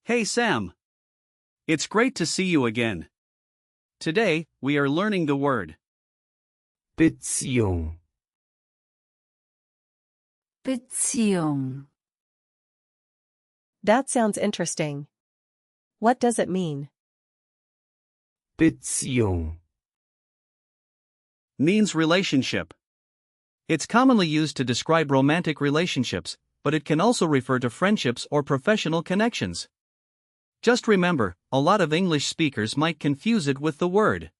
Hey Sam. It's great to see you again. Today, we are learning the word Beziehung. Beziehung. That sounds interesting. What does it mean? Beziehung. means relationship. It's commonly used to describe romantic relationships, but it can also refer to friendships or professional connections. Just remember, a lot of English speakers might confuse it with the word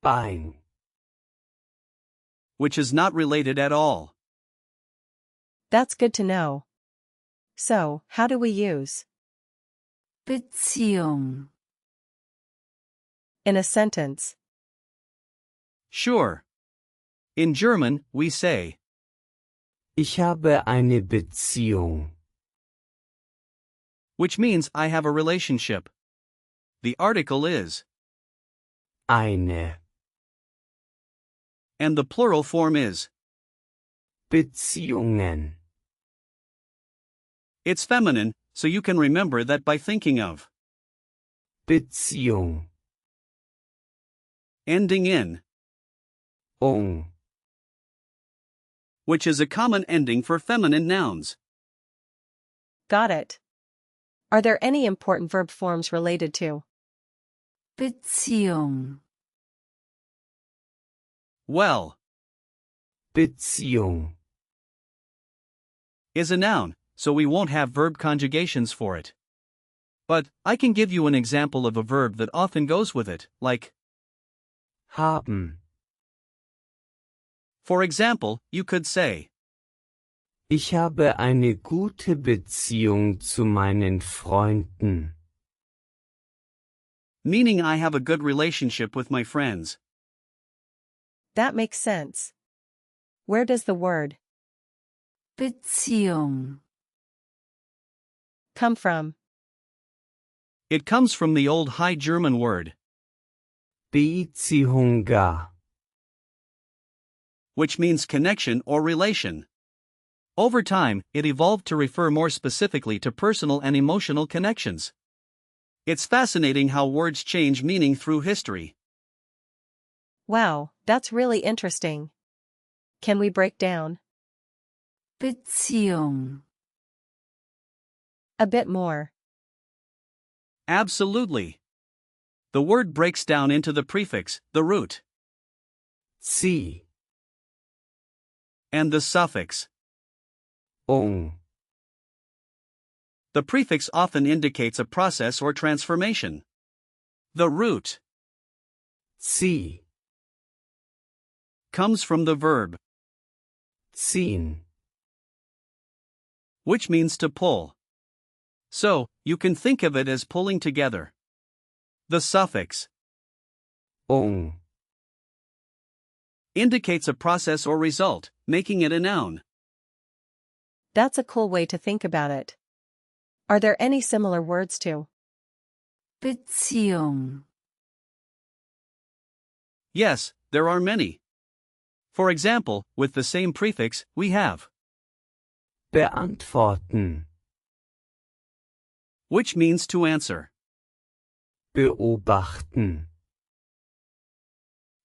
Bein. which is not related at all. That's good to know. So, how do we use Beziehung. in a sentence? Sure. In German, we say Ich habe eine Beziehung. which means I have a relationship. The article is Eine and the plural form is. Beziehungen. It's feminine, so you can remember that by thinking of Beziehung. ending in, Ung. which is a common ending for feminine nouns. Got it. Are there any important verb forms related to Beziehung. Well Beziehung. is a noun, so we won't have verb conjugations for it. But I can give you an example of a verb that often goes with it, like, Haben. for example, you could say, Ich habe eine gute Beziehung zu meinen Freunden. meaning I have a good relationship with my friends. That makes sense. Where does the word Beziehung. come from? It comes from the old High German word, bi-zihunga. which means connection or relation. Over time, it evolved to refer more specifically to personal and emotional connections. It's fascinating how words change meaning through history. Wow, that's really interesting. Can we break down Beziehung. a bit more? Absolutely. The word breaks down into the prefix, the root, Sie. and the suffix. Ung. The prefix often indicates a process or transformation. The root Sie. comes from the verb, Ziehen. which means to pull. So, you can think of it as pulling together. The suffix Ung. indicates a process or result, making it a noun. That's a cool way to think about it. Are there any similar words to Beziehung. Yes, there are many. For example, with the same prefix, we have Beantworten. which means to answer, Beobachten.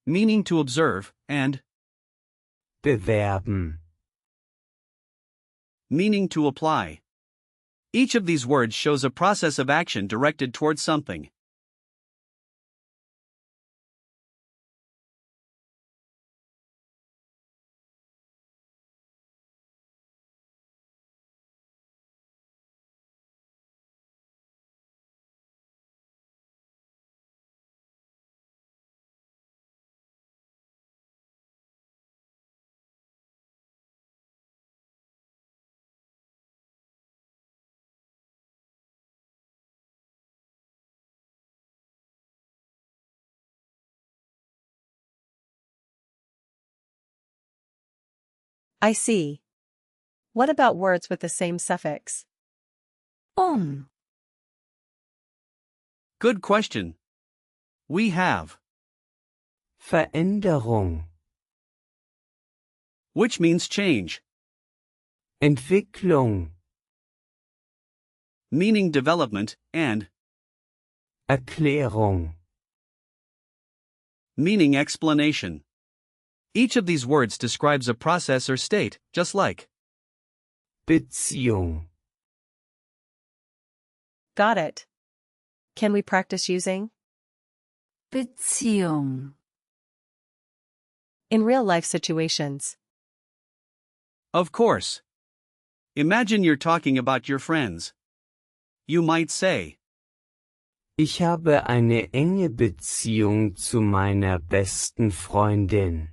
meaning to observe, and Bewerben. meaning to apply. Each of these words shows a process of action directed towards something. I see. What about words with the same suffix? Ung. Good question. We have, Veränderung. which means change, Entwicklung. meaning development, and Erklärung, meaning explanation. Each of these words describes a process or state, just like Beziehung. Got it. Can we practice using? Beziehung. In real-life situations. Of course. Imagine you're talking about your friends. You might say, Ich habe eine enge Beziehung zu meiner besten Freundin.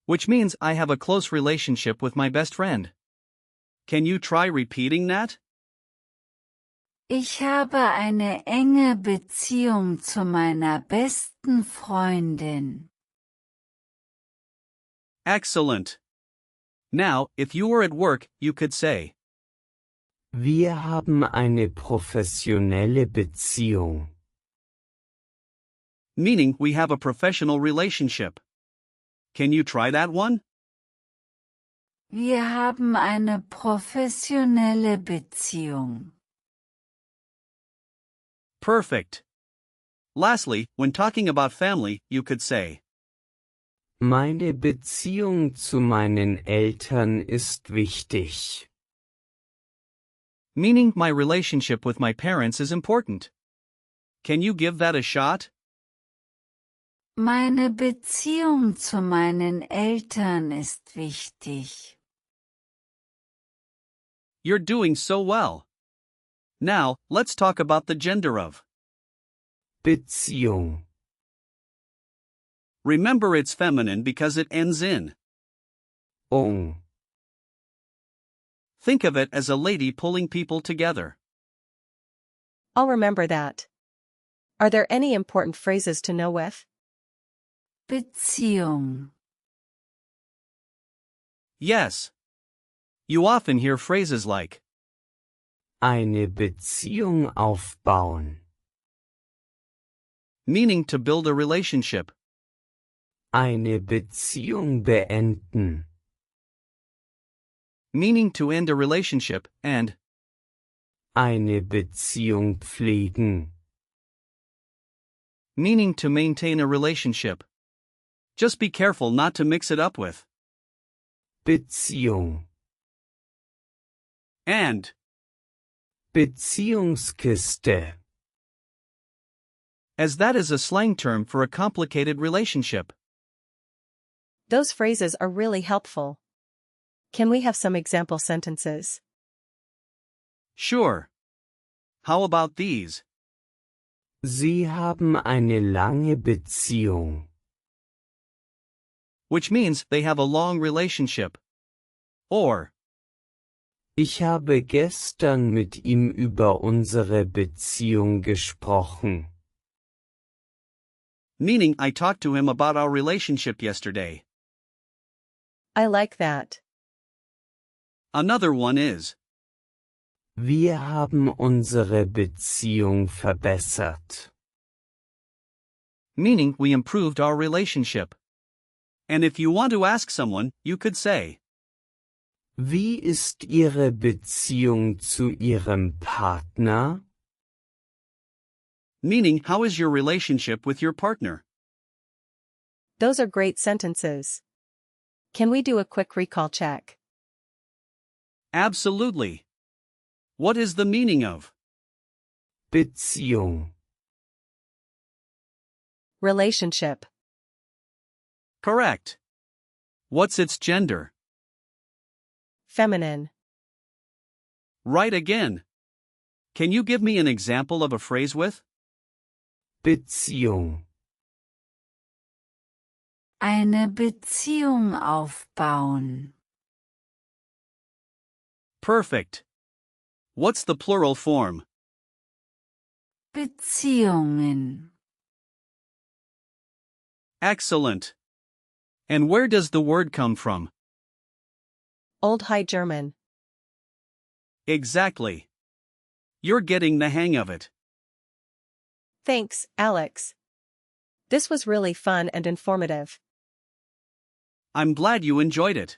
which means I have a close relationship with my best friend. Can you try repeating that? Ich habe eine enge Beziehung zu meiner besten Freundin. Excellent. Now, if you were at work, you could say, Wir haben eine professionelle Beziehung. meaning we have a professional relationship. Can you try that one? Wir haben eine professionelle Beziehung. Perfect. Lastly, when talking about family, you could say, Meine Beziehung zu meinen Eltern ist wichtig. meaning my relationship with my parents is important. Can you give that a shot? Meine Beziehung zu meinen Eltern ist wichtig. You're doing so well. Now, let's talk about the gender of. Beziehung. Remember it's feminine because it ends in. Ung. Think of it as a lady pulling people together. I'll remember that. Are there any important phrases to know with? Beziehung. Yes. You often hear phrases like, Eine Beziehung aufbauen. meaning to build a relationship, Eine Beziehung beenden. meaning to end a relationship, and Eine Beziehung pflegen. meaning to maintain a relationship. Just be careful not to mix it up with Beziehung. and. Beziehungskiste. As that is a slang term for a complicated relationship. Those phrases are really helpful. Can we have some example sentences? Sure. How about these? Sie haben eine lange Beziehung. Which means they have a long relationship. Or, Ich habe gestern mit ihm über unsere Beziehung gesprochen. meaning I talked to him about our relationship yesterday. I like that. Another one is, Wir haben unsere Beziehung verbessert. meaning we improved our relationship. And if you want to ask someone, you could say, Wie ist Ihre Beziehung zu Ihrem Partner? meaning how is your relationship with your partner? Those are great sentences. Can we do a quick recall check? Absolutely. What is the meaning of? Beziehung. Relationship. Correct. What's its gender? Feminine. Right again. Can you give me an example of a phrase with? Beziehung. Eine Beziehung aufbauen. Perfect. What's the plural form? Beziehungen. Excellent. And where does the word come from? Old High German. Exactly. You're getting the hang of it. Thanks, Alex. This was really fun and informative. I'm glad you enjoyed it.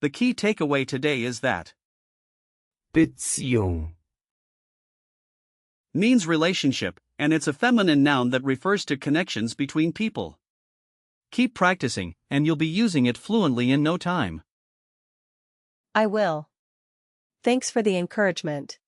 The key takeaway today is that Beziehung. Means relationship, and it's a feminine noun that refers to connections between people. Keep practicing, and you'll be using it fluently in no time. I will. Thanks for the encouragement.